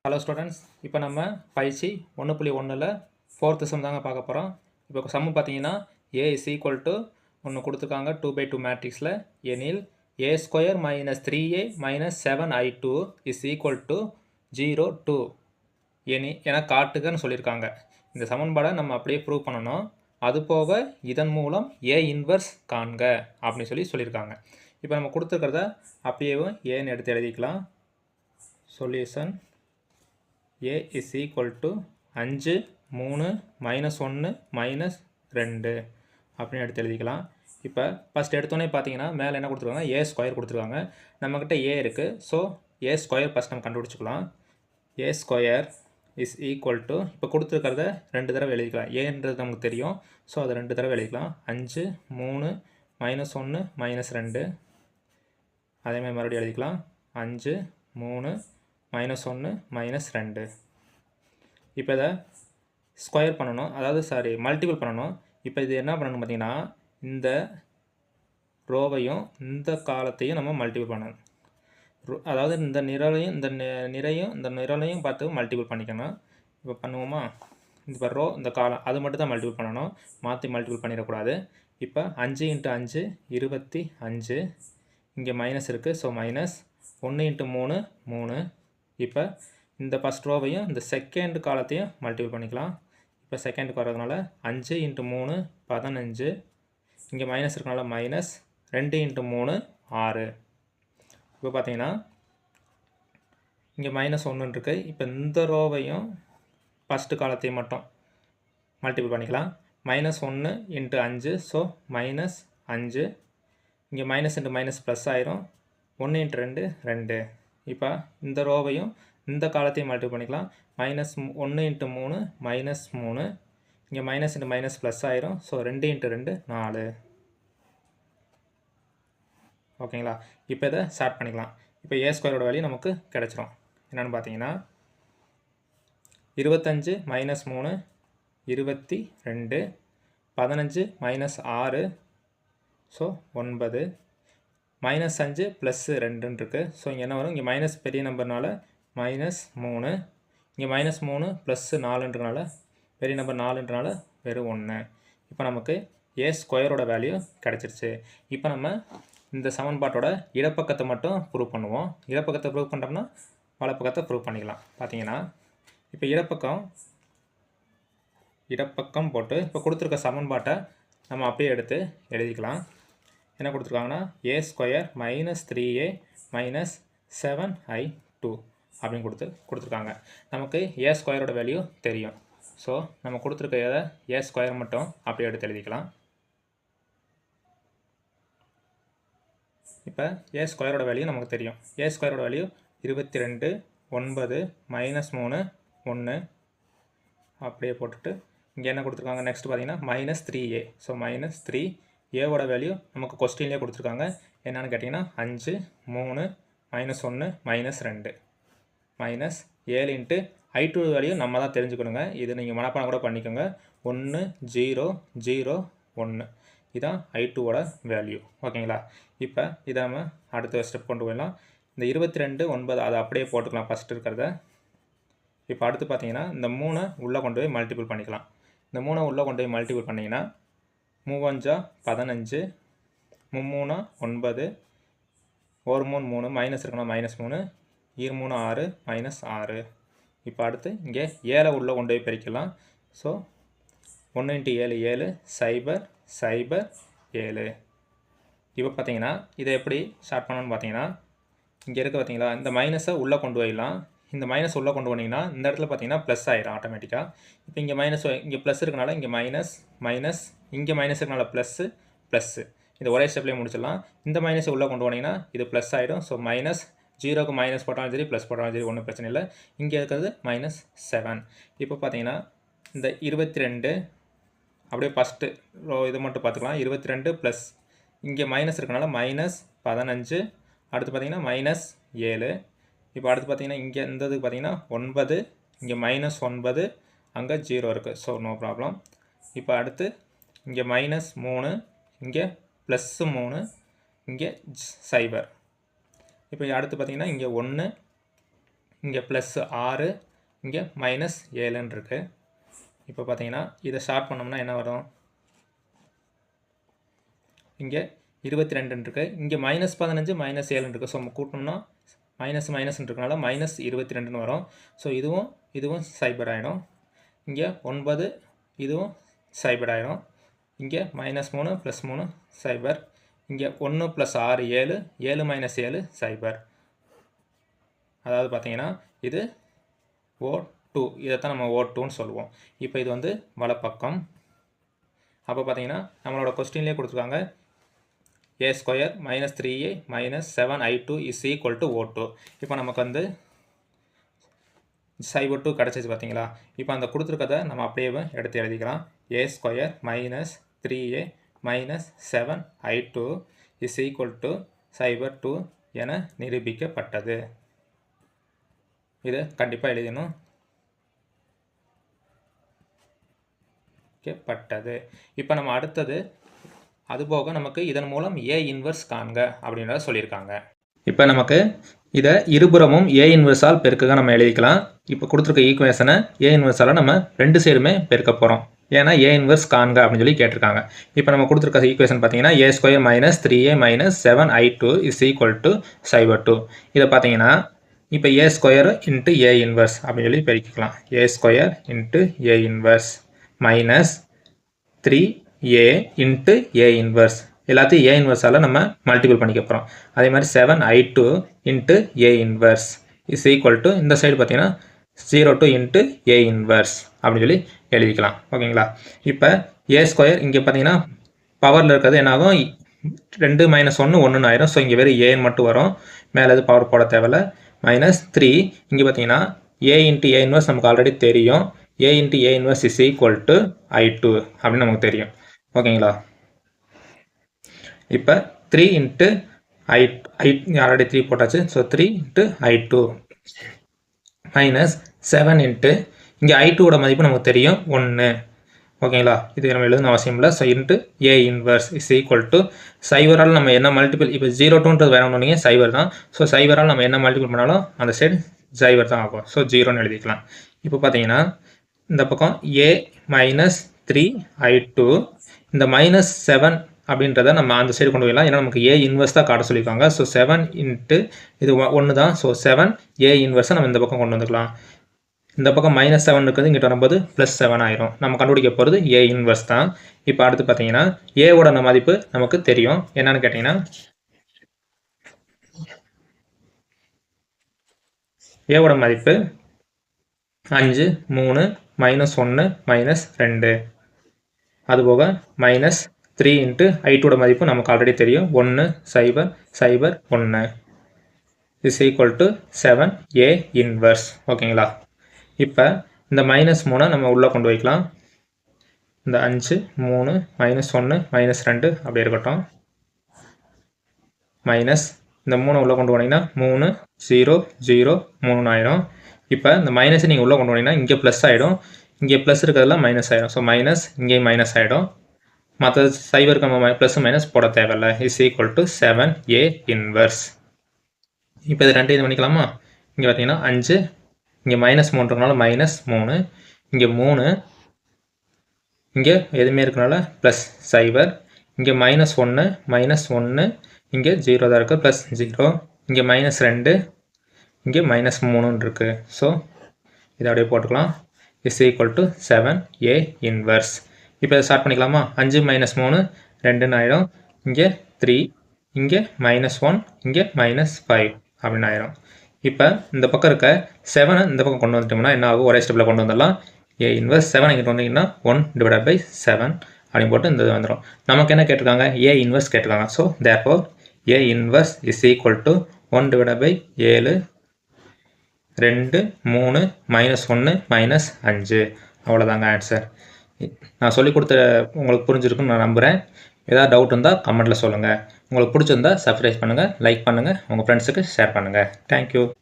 Hello students, இப்போ நம்ம பயிற்சி 1.1ல் 4th சம் தாங்க பார்க்க போகிறோம். இப்போ சம்மு பார்த்தீங்கன்னா ஏ இஸ் ஈக்குவல் டு ஒன்று கொடுத்துருக்காங்க 2/2 மேட்ரிக்ஸில் எனில் a² - 3a - 7i2 is equal to 0 2 என காட்டுகன்னு சொல்லியிருக்காங்க. இந்த சமன்பாடை நம்ம அப்படியே ப்ரூவ் பண்ணணும். அது போக இதன் மூலம் ஏ இன்வர்ஸ் காண்க அப்படின்னு சொல்லியிருக்காங்க. இப்போ நம்ம கொடுத்துருக்கிறத அப்படியே ஏன்னு எடுத்து எழுதிக்கலாம். Solution a is equal to 5 3 -1 -2 அப்படின்னு எடுத்து எழுதிக்கலாம். இப்போ ஃபஸ்ட் எடுத்தோன்னே பார்த்தீங்கன்னா மேலே என்ன கொடுத்துருக்காங்க, a² கொடுத்துருக்காங்க. நம்மக்கிட்ட a இருக்குது. ஸோ a² ஃபஸ்ட் நம்ம கண்டுபிடிச்சிக்கலாம். a² இஸ் ஈக்குவல் டு இப்போ கொடுத்துருக்கிறத 2 தடவை எழுதிக்கலாம். ஏன்றது நமக்கு தெரியும். ஸோ அதை 2 தடவை எழுதிக்கலாம். 5 3 -1 -2 அதேமாதிரி மறுபடியும் எழுதிக்கலாம். 5 3 -1 -2. இப்போ இதை ஸ்கொயர் பண்ணணும், அதாவது மல்டிபிள் பண்ணணும். இப்போ இது என்ன பண்ணணும் பார்த்தீங்கன்னா, இந்த ரோவையும் இந்த காலத்தையும் நம்ம மல்டிபிள் பண்ணணும். அதாவது இந்த நிரலையும் பார்த்து மல்டிபிள் பண்ணிக்கணும். இப்போ பண்ணுவோமா? இப்போ ரோ இந்த காலம் அது மட்டும் தான் மல்டிபிள் பண்ணணும், மாற்றி மல்டிபிள் பண்ணிடக்கூடாது. இப்போ 5 × 5 25. இங்கே மைனஸ் இருக்குது. So minus 1 × 3 3. இப்போ இந்த ஃபஸ்ட் ரோவையும் இந்த செகண்ட் காலத்தையும் மல்டிபிள் பண்ணிக்கலாம். இப்போ செகண்டுக்கு வரதுனால 5 × 3 15. இங்கே மைனஸ் இருக்கனால மைனஸ் 2 × 3 6. இப்போ பார்த்தீங்கன்னா இங்கே -1 இருக்குது. இப்போ இந்த ரோவையும் ஃபஸ்ட்டு காலத்தையும் மட்டும் மல்டிபிள் பண்ணிக்கலாம். -1 × 5. ஸோ -5. இங்கே மைனஸ் இன்ட்டு மைனஸ் ப்ளஸ் ஆயிரும். 1 × 2 2. இப்போ இந்த ரோவையும் இந்த காலத்தையும் மல்டிபிள் பண்ணிக்கலாம். -1 × 3 -3. இங்கே மைனஸ் இன்ட்டு மைனஸ் ப்ளஸ் ஆயிரும். ஸோ 2 × 2 4. ஓகேங்களா? இப்போ இதை ஸ்டார்ட் பண்ணிக்கலாம். இப்போ a² வேல்யூ நமக்கு கிடச்சிரும். என்னென்னு பார்த்தீங்கன்னா 25 - 3 22. 15 - 6 ஸோ 9. -5 + 2 இருக்குது. ஸோ இங்கே என்ன வரும்? இங்கே மைனஸ் பெரிய நம்பர்னால -3. இங்கே -3 + 4ன்றனால பெரிய நம்பர் 4ன்றனால வெறும் 1. இப்போ நமக்கு a² வேல்யூ கிடச்சிருச்சு. இப்போ நம்ம இந்த சமன்பாட்டோட இடப்பக்கத்தை மட்டும் ப்ரூவ் பண்ணுவோம். இடப்பக்கத்தை ப்ரூவ் பண்ணுறோம்னா வலப்பக்கத்தை ப்ரூவ் பண்ணிக்கலாம். பார்த்தீங்கன்னா இப்போ இடப்பக்கம் போட்டு இப்போ கொடுத்துருக்க சமன்பாட்டை நம்ம அப்படியே எடுத்து எழுதிக்கலாம். என்ன கொடுத்துருக்காங்கன்னா a² - 3a - 7i2 அப்படின்னு கொடுத்துருக்காங்க. நமக்கு a² வேல்யூ தெரியும். ஸோ நம்ம கொடுத்துருக்க a² மட்டும் அப்படியே எடுத்து எழுதிக்கலாம். இப்போ a² வேல்யூ நமக்கு தெரியும். a² வேல்யூ 22 9 -3 1 அப்படியே போட்டுட்டு இங்கே என்ன கொடுத்துருக்காங்க நெக்ஸ்ட் பார்த்தீங்கன்னா -3a. ஸோ -3 ஏவோட வேல்யூ நமக்கு கொஸ்டின்லேயே கொடுத்துருக்காங்க. என்னென்னு கேட்டிங்கன்னா 5 3 -1 -2 -7 × i2 வேல்யூ நம்ம தான் தெரிஞ்சுக்கணுங்க. இது நீங்கள் மனப்பாடம் கூட பண்ணிக்கோங்க. 1 0 0 1 இதுதான் i2 வேல்யூ. ஓகேங்களா? இப்போ இதை நம்ம அடுத்த ஸ்டெப் கொண்டு போயிடலாம். இந்த 22 9 அதை அப்படியே போட்டுக்கலாம் ஃபஸ்ட்டு இருக்கிறத. இப்போ அடுத்து பார்த்தீங்கன்னா இந்த 3 உள்ளே கொண்டு போய் மல்டிபிள் பண்ணிக்கலாம். இந்த 3 உள்ளே கொண்டு போய் மல்டிபிள் பண்ணிங்கன்னா 3 15 3 9 1 3 3 மைனஸ் இருக்கணும் -3 2 3 6 -6. இப்போ அடுத்து இங்கே 7 உள்ளே கொண்டு போய் பெருக்கலாம். ஸோ 1 × 7 7 0 0 7. இப்போ பார்த்தீங்கன்னா இதை எப்படி ஸ்டார்ட் பண்ணணும்னு பார்த்தீங்கன்னா இங்கே இருக்க பார்த்தீங்களா இந்த மைனஸை உள்ளே கொண்டு போயிடலாம். இந்த மைனஸ் உள்ளே கொண்டு போனீங்கன்னா இந்த இடத்துல பார்த்தீங்கன்னா ப்ளஸ் ஆயிரும் ஆட்டோமேட்டிக்காக. இப்போ இங்கே இங்கே ப்ளஸ் இருக்கனால இங்கே மைனஸ் இங்கே மைனஸ் இருக்கனால ப்ளஸ்ஸு இது ஒரே ஸ்டெப்லேயே முடிச்சிடலாம். இந்த மைனஸை உள்ளே கொண்டு போனீங்கன்னா இது ப்ளஸ் ஆகிடும். ஸோ -0க்கு மைனஸ் போட்டாலும் சரி ப்ளஸ் போட்டாலும் சரி ஒன்றும் பிரச்சனை இல்லை. இங்கே இருக்கிறது -7. இப்போ பார்த்தீங்கன்னா இந்த 22 அப்படியே ஃபஸ்ட்டு இது மட்டும் பார்த்துக்கலாம். 22 ப்ளஸ் இங்கே மைனஸ் இருக்கனால -15. அடுத்து பார்த்தீங்கன்னா -7. இப்போ அடுத்து பார்த்தீங்கன்னா இங்கே இந்த இதுக்கு பார்த்தீங்கன்னா 9 இங்கே -9 அங்கே 0 இருக்குது. So no problem. இப்போ அடுத்து இங்கே -3 இங்கே +3 இங்கே 0. இப்போ அடுத்து பார்த்தீங்கன்னா இங்கே 1 இங்கே ப்ளஸ் 6, இங்கே மைனஸ் 7ன்னு இருக்குது. இப்போ பார்த்தீங்கன்னா இதை ஷார்ட் பண்ணோம்னா என்ன வரும்? இங்கே 22 இருக்குது, இங்கே மைனஸ் 15 மைனஸ் 7 இருக்குது. ஸோ நம்ம கூட்டணும்னா மைனஸ் மைனஸ் இருக்கனால மைனஸ் 22ன்னு வரும். ஸோ இதுவும் சைபர் ஆகிடும். இங்கே 9 இதுவும் சைபர் ஆகிடும். இங்கே -3 + 3 சைபர். இங்கே 1 + 6 7, 7 - 7 சைபர். அதாவது பார்த்தீங்கன்னா இது O2, இதைத்தான் நம்ம O2ன்னு சொல்லுவோம். இப்போ இது வந்து வலப்பக்கம். அப்போ பார்த்தீங்கன்னா நம்மளோட கொஸ்டின்லேயே கொடுத்துருக்காங்க a² - 3a - 7i2 = O2. இப்போ நமக்கு வந்து -2 கிடச்சிச்சு பார்த்தீங்களா? இப்போ அந்த கொடுத்துருக்கதை நம்ம அப்படியே எடுத்து எழுதிக்கலாம். a² - 3a - 7i2 = 02 என நிரூபிக்கப்பட்டது. இது கண்டிப்பாக எழுதணும். பட்டது. இப்போ நம்ம அடுத்தது அதுபோக நமக்கு இதன் மூலம் A இன்வர்ஸ் காண்க அப்படின்றத சொல்லியிருக்காங்க. இப்போ நமக்கு இதை இருபுறமும் A இன்வர்ஸால் பெருக்குக நம்ம எழுதிக்கலாம். இப்போ கொடுத்துருக்க ஈக்குவேஷனை A இன்வர்ஸால் நம்ம ரெண்டு சைடுமே பெருக்க போகிறோம். ஏன்னா A இன்வர்ஸ் காண்க அப்படின்னு சொல்லி கேட்டிருக்காங்க. இப்போ நம்ம கொடுத்துருக்க ஈக்குவேஷன் பார்த்தீங்கன்னா a² - 3a - 7i2 = 02. இதை பார்த்தீங்கன்னா இப்போ a² × A இன்வர்ஸ் அப்படின்னு சொல்லி பெருக்கிக்கலாம். a² × A inverse minus 3a × A inverse, எல்லாத்தையும் A இன்வர்ஸால் நம்ம மல்டிபிள் பண்ணிக்க போகிறோம். அதே மாதிரி 7i2 × A இன்வர்ஸ் = இந்த சைடு பார்த்தீங்கன்னா 02 × A இன்வர்ஸ் அப்படின்னு சொல்லி எழுதிக்கலாம். ஓகேங்களா? இப்போ a² இங்கே பார்த்தீங்கன்னா பவரில் இருக்கிறது என்னாகும்? 2 - 1 1ன்னு ஆயிரும். ஸோ இங்கே வெறும் ஏன்னு மட்டும் வரும். மேலே எது பவர் போட தேவையில்ல. -3 இங்கே பார்த்தீங்கன்னா A × A இன்வர்ஸ் நமக்கு ஆல்ரெடி தெரியும். a × A இன்வர்ஸ் = I2 அப்படின்னு நமக்கு தெரியும். ஓகேங்களா? இப்போ 3 × I ஆல்ரெடி 3 போட்டாச்சு. ஸோ 3 × I2 மைனஸ் 7 × இங்கே I2ஓட மதிப்பு நமக்கு தெரியும் 1. ஓகேங்களா? இது நம்ம எழுதணும் அவசியம் இல்லை. ஸோ × A இன்வர்ஸ் = சைவரால் நம்ம என்ன மல்டிபிள், இப்போ 02ன்றது வேணும்னு சைவர் தான். ஸோ சைவரால் நம்ம என்ன மல்டிபிள் பண்ணாலும் அந்த சைடு சைவர் தான் ஆகும். ஸோ 0ன்னு எழுதிக்கலாம். இப்போ பார்த்தீங்கன்னா இந்த பக்கம் a - 3i2, இந்த -7 அப்படின்றத நம்ம அந்த சைடு கொண்டு போயிடலாம். ஏன்னா நமக்கு A இன்வர்ஸ் தான் காட்ட சொல்லியிருக்காங்க. ஸோ 7 × இது 1 தான். ஸோ 7 A இன்வர்ஸை நம்ம இந்த பக்கம் கொண்டு வந்துக்கலாம். இந்த பக்கம் -7 இருக்குது, இங்கிட்ட வரும்போது +7 ஆயிரும். நம்ம கண்டுபிடிக்க போகிறது A இன்வர்ஸ் தான். இப்போ அடுத்து பார்த்தீங்கன்னா ஏவோட மதிப்பு நமக்கு தெரியும். என்னன்னு கேட்டிங்கன்னா ஏவோட மதிப்பு 5 3 -1 -2. அதுபோக -3 × I2ஓட மதிப்பு நமக்கு ஆல்ரெடி தெரியும் 1 0 0 1 = 7A இன்வர்ஸ். ஓகேங்களா? இப்போ இந்த -3 நம்ம உள்ளே கொண்டு வைக்கலாம். இந்த 5 3 -1 -2 அப்படி இருக்கட்டும். மைனஸ் இந்த 3 உள்ளே கொண்டு போனீங்கன்னா 3 0 0 3 ஆயிரும். இப்போ இந்த மைனஸை நீங்கள் உள்ளே கொண்டு போனீங்கன்னா இங்கே ப்ளஸ் ஆகிடும். இங்கே ப்ளஸ் இருக்கிறதுலாம் மைனஸ் ஆகிடும். ஸோ மைனஸ் இங்கே மைனஸ் ஆகிடும். மற்ற சைபருக்கு நம்ம ப்ளஸ் மைனஸ் போட தேவையில்லை. = 7A இன்வர்ஸ். இப்போ இது ரெண்டு இது பண்ணிக்கலாமா? இங்கே பார்த்தீங்கன்னா 5, இங்கே -3னால -3, இங்கே 3, இங்கே எதுவுமே இருக்கனால +0, இங்கே -1 -1, இங்கே 0 தான் இருக்குது +0, இங்கே -2, இங்கே -3ன்னு இருக்குது. ஸோ இதை அப்படியே போட்டுக்கலாம். = 7A இன்வர்ஸ். இப்போ இதை ஸ்டார்ட் பண்ணிக்கலாமா? 5 - 3 2ன்னு ஆயிடும். இங்கே 3, இங்கே -1, இங்கே -5 அப்படின்னு ஆயிரும். இப்போ இந்த பக்கம் இருக்க 7 இந்த பக்கம் கொண்டு வந்துட்டோம்னா என்ன ஆகும்? ஒரே ஸ்டெப்பில் கொண்டு வந்துடலாம். A இன்வர்ஸ் 7 இங்கிட்ட வந்தீங்கன்னா 1/7 அப்படின்னு போட்டு இந்த வந்துடும். நமக்கு என்ன கேட்டிருக்காங்க? A இன்வர்ஸ் கேட்டிருக்காங்க. So therefore A inverse = 1/7 2 3 -1 -5. அவ்வளோதாங்க ஆன்சர். நான் சொல்லிக் கொடுத்த உங்களுக்கு புரிஞ்சிருக்குன்னு நான் நம்புகிறேன். ஏதாவது டவுட் இருந்தால் கமெண்ட்டில் சொல்லுங்கள். உங்களுக்கு பிடிச்சிருந்தா சப்ஸ்கிரைப் பண்ணுங்கள், லைக் பண்ணுங்கள், உங்கள் ஃப்ரெண்ட்ஸுக்கு ஷேர் பண்ணுங்கள். தேங்க்யூ.